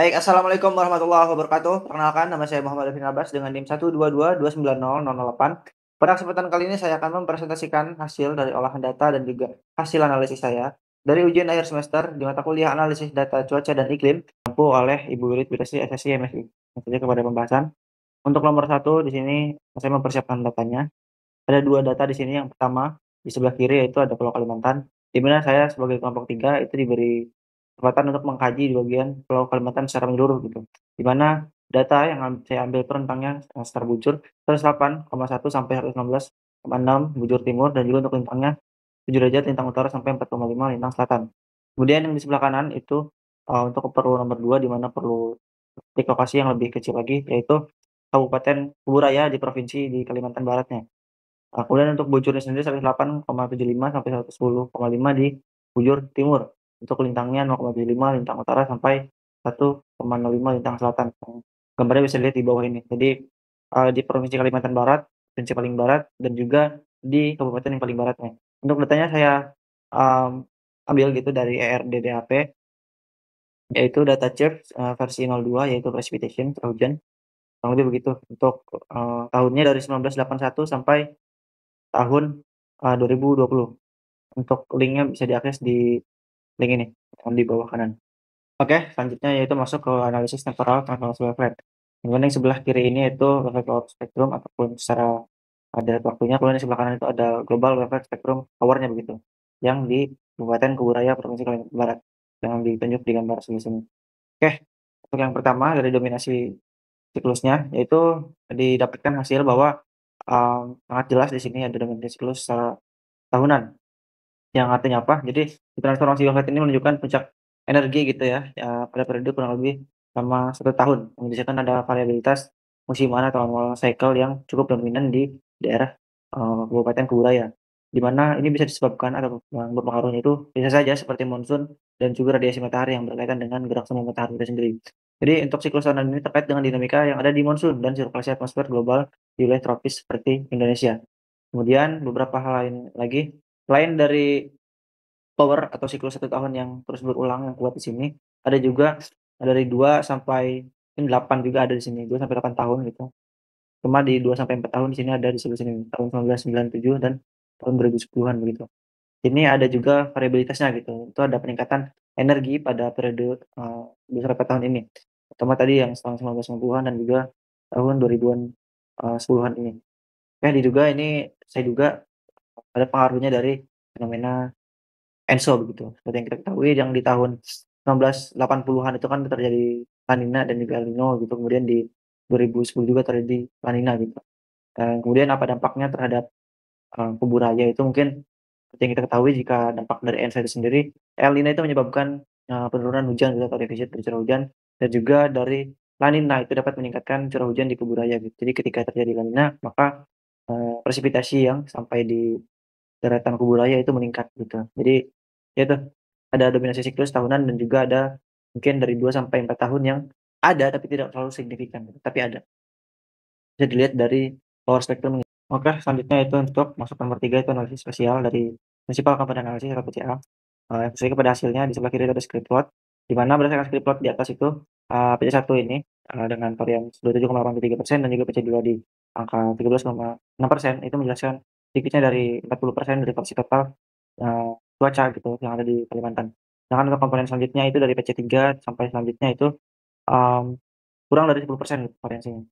Baik, assalamualaikum warahmatullahi wabarakatuh. Perkenalkan, nama saya Muhammad Arifin Abbas dengan NIM 122290008. Pada kesempatan kali ini saya akan mempresentasikan hasil dari olahan data dan juga hasil analisis saya dari ujian akhir semester di mata kuliah analisis data cuaca dan iklim ditempuh oleh Ibu Wirid Bidasi SSI MSI. Langsung saja kepada pembahasan. Untuk nomor satu di sini saya mempersiapkan datanya. Ada dua data di sini. Yang pertama di sebelah kiri yaitu ada Pulau Kalimantan, di mana saya sebagai kelompok 3 itu diberi kesempatan untuk mengkaji di bagian Pulau Kalimantan secara menyeluruh gitu. Di mana data yang saya ambil itu rentangnya secara bujur 108,1 sampai 116,6 bujur timur, dan juga untuk lintangnya 7 derajat lintang utara sampai 4,5 lintang selatan. Kemudian yang di sebelah kanan itu, untuk perlu nomor 2 di mana perlu titik lokasi yang lebih kecil lagi, yaitu Kabupaten Kuburaya di provinsi di Kalimantan Baratnya. Kemudian untuk bujurnya sendiri 108,75 sampai 110,5 di bujur timur. Untuk lintangnya 0,75 lintang utara sampai 1,05 lintang selatan. Gambarnya bisa dilihat di bawah ini. Jadi, di provinsi Kalimantan Barat, provinsi paling barat, dan juga di kabupaten yang paling baratnya. Untuk datanya saya, mmm, ambil gitu dari ERDDAP, yaitu data CHERF, versi 02, yaitu precipitation, curah hujan, kurang lebih begitu. Untuk, tahunnya dari 1981 sampai tahun, 2020. Untuk linknya bisa diakses di link ini, yang di bawah kanan. Oke, selanjutnya yaitu masuk ke analisis temporal transformasi wavelet. Kemudian yang sebelah kiri ini yaitu wavelet power spectrum ataupun secara ada waktunya, kemudian di sebelah kanan itu ada global wavelet spectrum power-nya begitu, yang di Kabupaten Kuburaya, Provinsi Kalimantan Barat, yang ditunjuk di gambar sebelah sini. Oke, untuk yang pertama dari dominasi siklusnya, yaitu didapatkan hasil bahwa, sangat jelas di sini ada dominasi siklus secara tahunan. Yang artinya apa? Jadi di transformasi wavelet ini menunjukkan puncak energi gitu ya, pada periode kurang lebih selama 1 tahun. Menunjukkan ada variabilitas musiman atau annual cycle yang cukup dominan di daerah, Kabupaten Kuburaya. Di mana ini bisa disebabkan atau yang berpengaruhnya itu bisa saja seperti monsun dan juga radiasi matahari yang berkaitan dengan gerak semu matahari itu sendiri. Jadi untuk siklus tahunan ini terkait dengan dinamika yang ada di monsun dan sirkulasi atmosfer global di wilayah tropis seperti Indonesia. Kemudian beberapa hal lain lagi, selain dari power atau siklus 1 tahun yang terus berulang yang kuat di sini, ada juga dari 2 sampai mungkin 8 juga ada di sini, 2 sampai 8 tahun gitu. Cuma di 2 sampai 4 tahun di sini ada di sebelah sini, tahun 1997 dan tahun 2010-an begitu. Ini ada juga variabilitasnya gitu, itu ada peningkatan energi pada periode, 2 sampai 4 tahun ini. Terutama tadi yang tahun 1990-an dan juga tahun 2000-an, 10-an ini. Ya diduga ini saya duga ada pengaruhnya dari fenomena ENSO begitu. Seperti yang kita ketahui yang di tahun 1980-an itu kan terjadi La Nina dan juga El Nino gitu, kemudian di 2010 juga terjadi La Nina gitu. Kemudian apa dampaknya terhadap, kubu raya itu mungkin seperti yang kita ketahui jika dampak dari ENSO itu sendiri, El Nino itu menyebabkan, penurunan hujan gitu atau defisit dari curah hujan, dan juga dari La Nina itu dapat meningkatkan curah hujan di kubu raya gitu. Jadi ketika terjadi La Nina maka, presipitasi yang sampai di deretan kubu raya itu meningkat gitu. Jadi, ya itu, ada dominasi siklus tahunan dan juga ada mungkin dari 2 sampai 4 tahun yang ada tapi tidak terlalu signifikan gitu, tapi ada. Bisa dilihat dari power spectrum. Oke, selanjutnya itu untuk masuk nomor 3 itu analisis spesial dari Principal Component Analysis atau PCA. Sesuai kepada hasilnya di sebelah kiri ada script plot, di mana berdasarkan script plot di atas itu, PC1 ini, dengan varians 27,83% dan juga PC2 di angka 13,6% itu menjelaskan sedikitnya dari 40% dari fraksi total, cuaca gitu yang ada di Kalimantan. Sedangkan untuk komponen selanjutnya itu dari PC3 sampai selanjutnya itu, mmm, kurang dari 10% gitu variansinya.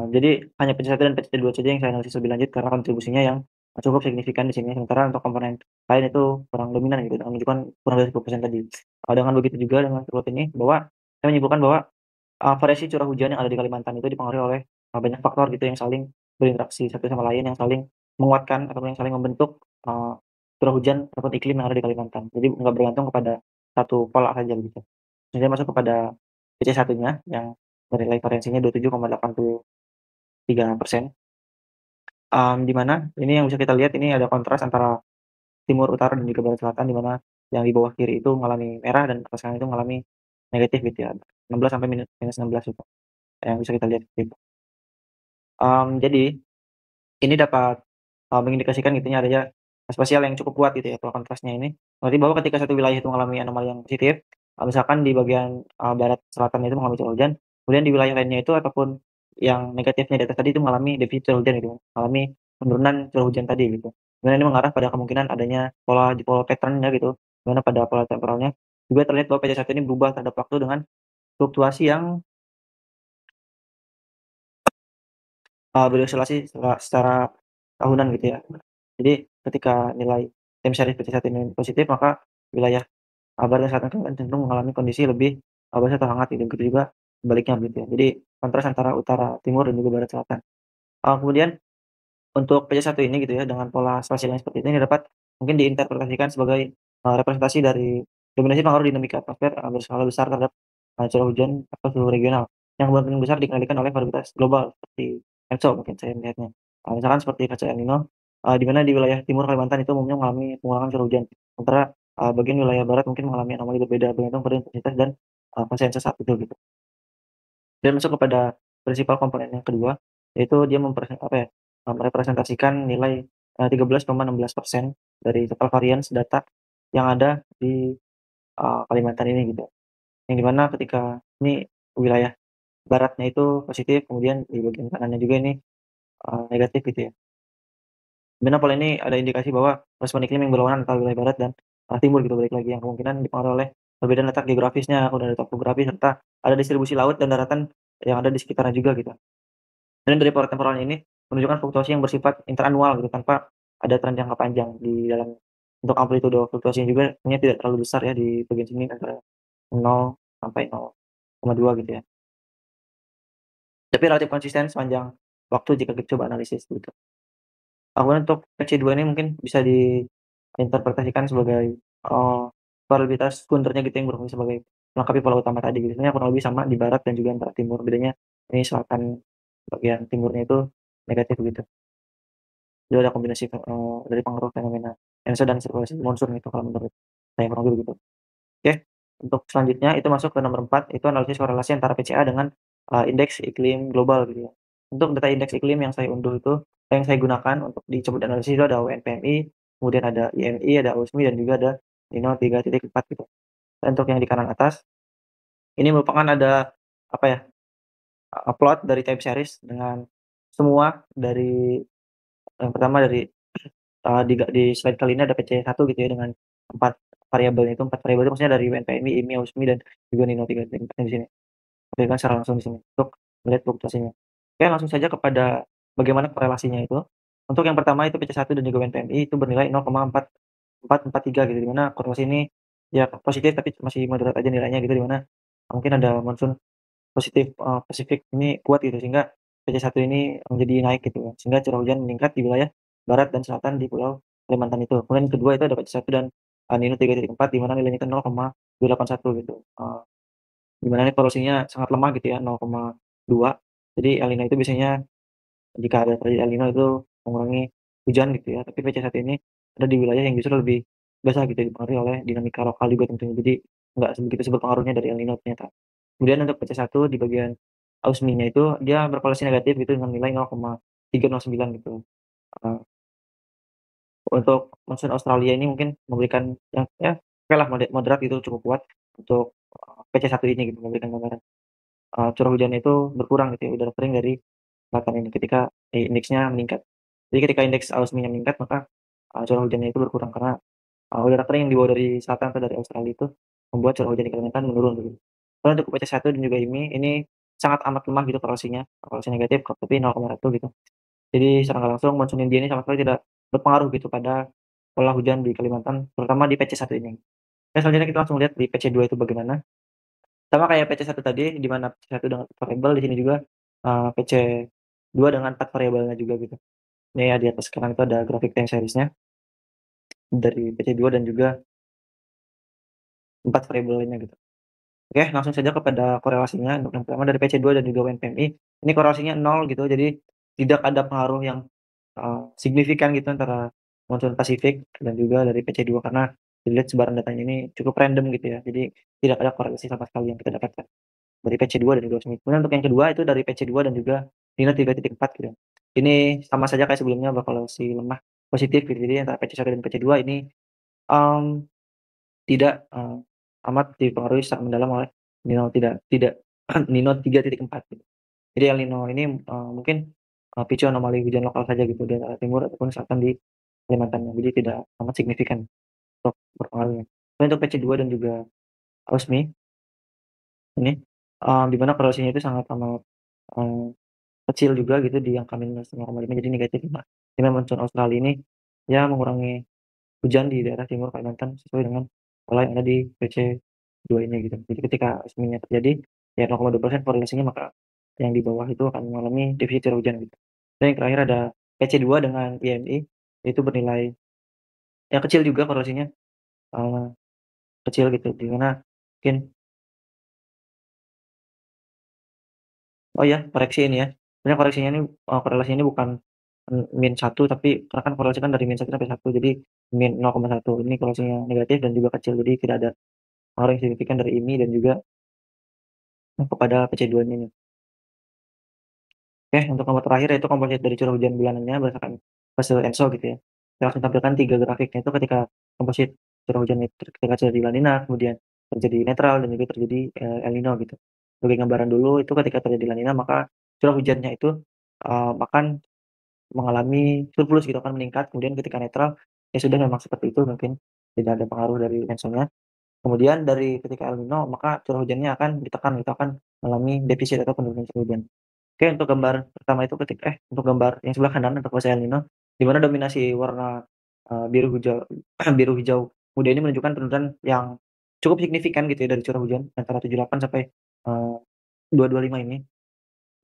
Jadi hanya PC1 dan PC2 saja yang saya analisis lebih lanjut karena kontribusinya yang cukup signifikan di sini, sementara untuk komponen lain itu kurang dominan gitu, dan menunjukkan kurang dari 10% tadi. Dengan begitu juga dengan plot ini bahwa saya menyimpulkan bahwa, variasi curah hujan yang ada di Kalimantan itu dipengaruhi oleh, banyak faktor gitu yang saling berinteraksi satu sama lain, yang saling menguatkan ataupun yang saling membentuk, curah hujan ataupun iklim yang ada di Kalimantan. Jadi nggak bergantung kepada satu pola saja begitu. Kemudian masuk kepada PC1-nya yang nilai variansinya 27,83%, di mana ini yang bisa kita lihat ini ada kontras antara timur, utara, dan juga barat, selatan, di mana yang di bawah kiri itu mengalami merah dan atas kanan itu mengalami negatif gitu ya, 16 sampai minus 16 itu, yang bisa kita lihat gitu. Jadi ini dapat, mengindikasikan gitu ya adanya spasial yang cukup kuat gitu ya pola kontrasnya ini. Berarti bahwa ketika satu wilayah itu mengalami anomali yang positif, Misalkan di bagian, barat selatan itu mengalami curah hujan, kemudian di wilayah lainnya itu ataupun yang negatifnya di atas tadi itu mengalami defisit curah hujan gitu, mengalami penurunan curah hujan tadi gitu. Kemudian ini mengarah pada kemungkinan adanya pola pattern-nya gitu, di mana pada pola temporalnya juga terlihat bahwa PC1 ini berubah terhadap waktu dengan fluktuasi yang, beroscilasi secara tahunan gitu ya. Jadi ketika nilai time series PC1 ini positif, maka wilayah barat dan selatan itu akan cenderung mengalami kondisi lebih, basah atau hangat gitu, begitu juga sebaliknya begitu ya. Jadi kontras antara utara, timur, dan juga barat, selatan. Kemudian untuk PC1 ini gitu ya, dengan pola spasial yang seperti ini dapat mungkin diinterpretasikan sebagai, representasi dari dominasi pengaruh dinamika atmosfer, berskala besar terhadap, curah hujan atau suhu regional, yang kemungkinan besar dikendalikan oleh varietas global seperti ENSO mungkin saya melihatnya. Misalkan seperti cuaca El Nino, di mana di wilayah timur Kalimantan itu umumnya mengalami pengurangan curah hujan, sementara, bagian wilayah barat mungkin mengalami anomali berbeda bergantung pada intensitas dan, konsensus saat itu gitu. Dan masuk kepada prinsipal komponen yang kedua, yaitu dia apa ya, merepresentasikan nilai, 13,16% dari total variance data yang ada di, Kalimantan ini gitu. Yang di mana ketika ini wilayah baratnya itu positif, kemudian di bagian kanannya juga ini, negatif gitu ya. Di mana pola ini ada indikasi bahwa respon iklim yang berlawanan antara wilayah barat dan, timur gitu, balik lagi yang kemungkinan dipengaruhi oleh perbedaan letak geografisnya, kemudian ada topografi, serta ada distribusi laut dan daratan yang ada di sekitarnya juga gitu. Dan dari pola temporalnya ini menunjukkan fluktuasi yang bersifat interanual gitu, tanpa ada tren jangka panjang di dalam. Untuk amplitude fluktuasinya juga sebenarnya tidak terlalu besar ya di bagian sini antara 0 sampai 0,2 gitu ya. Tapi relatif konsisten sepanjang waktu jika kita coba analisis gitu. Kemudian untuk PC2 ini mungkin bisa diinterpretasikan sebagai, probabilitas kunturnya gitu yang berfungsi sebagai melengkapi pola utama tadi gitu. Sebenarnya kurang lebih sama di barat dan juga antara timur, bedanya ini selatan bagian timurnya itu negatif begitu. Jadi ada kombinasi, dari pengaruh fenomena ENSO dan sirkulasi monsun gitu kalau menurut saya kurang lebih begitu. Oke, untuk selanjutnya itu masuk ke nomor 4 itu analisis korelasi antara PCA dengan, indeks iklim global gitu ya. Untuk data indeks iklim yang saya unduh itu yang saya gunakan untuk dicoba dianalisis itu ada UNPMI, kemudian ada IMI, ada USMI, dan juga ada Nino 3.4 gitu. Dan untuk yang di kanan atas, ini merupakan ada, apa ya, plot dari time series dengan semua dari yang pertama dari, di slide kali ini ada PC1 gitu ya dengan 4 variabelnya itu, 4 variabel itu maksudnya dari UNPMI, IMI, USMI, dan juga Nino 3.4 di sini. Aplikasikan secara langsung di sini untuk melihat fluktuasinya. Oke, langsung saja kepada bagaimana korelasinya itu. Untuk yang pertama itu PC1 dan juga UNPMI itu bernilai 0,4443 gitu, di mana korelasi ini ya positif tapi masih moderat aja nilainya gitu, di mana mungkin ada monsun positif, Pasifik ini kuat gitu sehingga PC1 ini menjadi naik gitu ya, sehingga curah hujan meningkat di wilayah barat dan selatan di Pulau Kalimantan itu. Kemudian yang kedua itu ada PC1 dan, Nino 3.4 di mana nilainya itu 0,281 gitu, di mana ini korelasinya sangat lemah gitu ya, 0,2. Jadi El Nino itu biasanya jika ada terjadi El Nino itu mengurangi hujan gitu ya, tapi PC1 ini ada di wilayah yang justru lebih basah gitu, dipengaruhi oleh dinamika lokal juga tentunya. Jadi nggak sebegitu berpengaruhnya dari El Nino ternyata. Kemudian untuk PC1 di bagian Ausmi-nya itu dia berkorelasi negatif gitu dengan nilai 0,309 gitu. Eee, untuk monsun Australia ini mungkin memberikan yang ya okelah moderat gitu, cukup kuat untuk, PC1 ini gitu, memberikan gambaran. Curah hujannya itu berkurang gitu ya, udara kering dari selatan ini ketika, indeksnya meningkat. Jadi ketika indeks AUSMI-nya meningkat maka, curah hujannya itu berkurang karena, udara kering yang dibawa dari selatan atau dari Australia itu membuat curah hujan di Kalimantan menurun gitu. Kalau untuk PC1 dan juga IMI ini sangat amat lemah gitu korelasinya, korelasi negatif tapi 0,1 gitu. Jadi secara nggak langsung monsun India ini sama sekali tidak berpengaruh gitu pada pola hujan di Kalimantan, terutama di PC1 ini. Selanjutnya kita langsung lihat di PC2 itu bagaimana. Sama kayak PC1 tadi, di mana PC1 dengan 4 variabel, di sini juga, PC2 dengan 4 variabelnya juga gitu. Ini ya di atas kanan itu ada grafik time series-nya dari PC2 dan juga 4 variabel lainnya gitu. Oke, langsung saja kepada korelasinya. Untuk yang pertama dari PC2 dan juga WNPMI, ini korelasinya 0 gitu, jadi tidak ada pengaruh yang, signifikan gitu antara monsoon Pasifik dan juga dari PC2 karena dilihat sebaran datanya ini cukup random gitu ya, jadi tidak ada korelasi sama sekali yang kita dapatkan. Dari PC2 dan juga Smith. Kemudian untuk yang kedua itu dari PC2 dan juga Nino 3.4 gitu. Ini sama saja kayak sebelumnya berkorelasi lemah positif gitu. Jadi antara PC1 dan PC2 ini, mmm, tidak, amat dipengaruhi secara mendalam oleh Nino tidak tidak Nino 3.4 gitu. Jadi El Nino ini, mungkin, picu anomali hujan lokal saja gitu di daerah timur ataupun selatan di Kalimantan, jadi tidak amat signifikan untuk berpengaruhnya. Tapi untuk PC2 dan juga Osmi ini, di mana korelasinya itu sangat amat, eee, kecil juga gitu di angka -0,5 jadi -5. Di mana monsoon Australia ini ya mengurangi hujan di daerah timur Kalimantan sesuai dengan pola yang ada di PC2 ini gitu. Jadi ketika Osminya terjadi, ya 0,2% korelasinya maka yang di bawah itu akan mengalami defisit curah hujan gitu. Dan yang terakhir ada PC2 dengan IMI, itu bernilai ya kecil juga korelasinya, eee, kecil gitu di mana mungkin oh ya koreksi ini ya, sebenarnya koreksinya ini, korelasinya ini bukan, -1 tapi karena kan korelasi kan dari -1 sampai 1 jadi -0,1 ini korelasinya negatif dan juga kecil jadi tidak ada pengaruh yang signifikan dari IMI dan juga kepada PC2 ini. Oke, untuk nomor terakhir yaitu komposisi dari curah hujan bulanannya berdasarkan hasil ENSO gitu ya. Saya langsung tampilkan 3 grafiknya itu ketika komposisi curah hujan itu ketika terjadi La Nina, kemudian terjadi netral dan juga terjadi, El Nino gitu. Sebagai gambaran dulu itu ketika terjadi La Nina maka curah hujannya itu, akan mengalami surplus gitu, akan meningkat, kemudian ketika netral, ya sudah memang seperti itu mungkin tidak ada pengaruh dari ENSO-nya. Kemudian dari ketika El Nino maka curah hujannya akan ditekan gitu, akan mengalami defisit atau penurunan curah hujan. Oke, untuk gambar pertama itu untuk gambar yang sebelah kanan untuk fase El Nino, di mana dominasi warna, biru hijau biru hijau muda ini menunjukkan penurunan yang cukup signifikan gitu ya dari curah hujan antara 78 sampai, 225 ini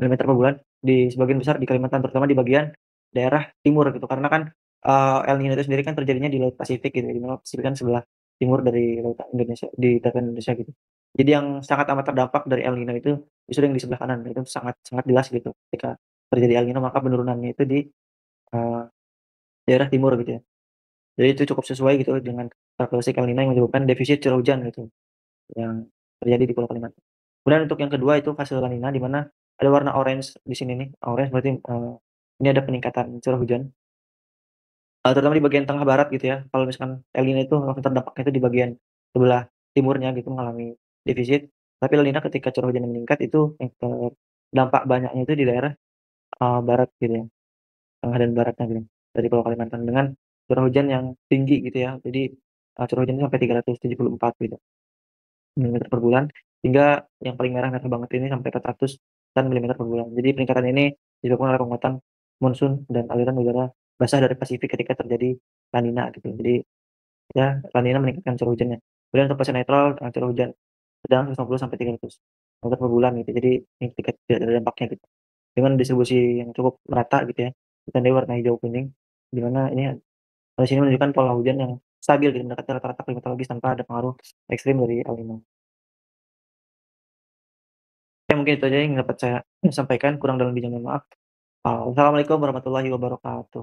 milimeter per bulan di sebagian besar di Kalimantan, terutama di bagian daerah timur gitu. Karena kan, El Nino itu sendiri kan terjadinya di Laut Pasifik gitu ya, di mana Pasifik kan sebelah timur dari lautan Indonesia di daratan Indonesia gitu. Jadi yang sangat amat terdampak dari El Nino itu justru yang di sebelah kanan, itu sangat sangat jelas gitu ketika terjadi El Nino maka penurunannya itu di, eee, daerah timur gitu ya. Jadi itu cukup sesuai gitu dengan karakteristik El Nino yang menyebabkan defisit curah hujan gitu, yang terjadi di Pulau Kalimantan. Kemudian untuk yang kedua itu fase La Nina di mana ada warna orange di sini nih, orange berarti, ini ada peningkatan curah hujan, terutama di bagian tengah barat gitu ya. Kalau misalkan El Nino itu langsung terdampaknya itu di bagian sebelah timurnya gitu mengalami defisit, tapi La Nina ketika curah hujannya meningkat itu yang terdampak banyaknya itu di daerah, barat gitu ya, tengah dan baratnya gitu, dari Pulau Kalimantan dengan curah hujan yang tinggi gitu ya. Jadi, curah hujannya sampai 374 gitu. Milimeter per bulan, hingga yang paling merah merah banget ini sampai 400-an milimeter per bulan. Jadi peningkatan ini disebabkan oleh penguatan monsun dan aliran udara basah dari Pasifik ketika terjadi La Nina gitu. Jadi ya La Nina meningkatkan curah hujannya. Kemudian untuk fase netral, curah hujan sedang 150 sampai 300 meter per bulan gitu. Jadi ini ketika tidak ada dampaknya gitu. Dengan distribusi yang cukup merata gitu ya, ditandai warna hijau kuning, di mana ini di sini menunjukkan pola hujan yang stabil gitu, mendekati rata-rata klimatologis tanpa ada pengaruh ekstrim dari El Nino. Ya mungkin itu aja yang dapat saya sampaikan, kurang dan lebihnya mohon maaf. Wassalamualaikum warahmatullahi wabarakatuh.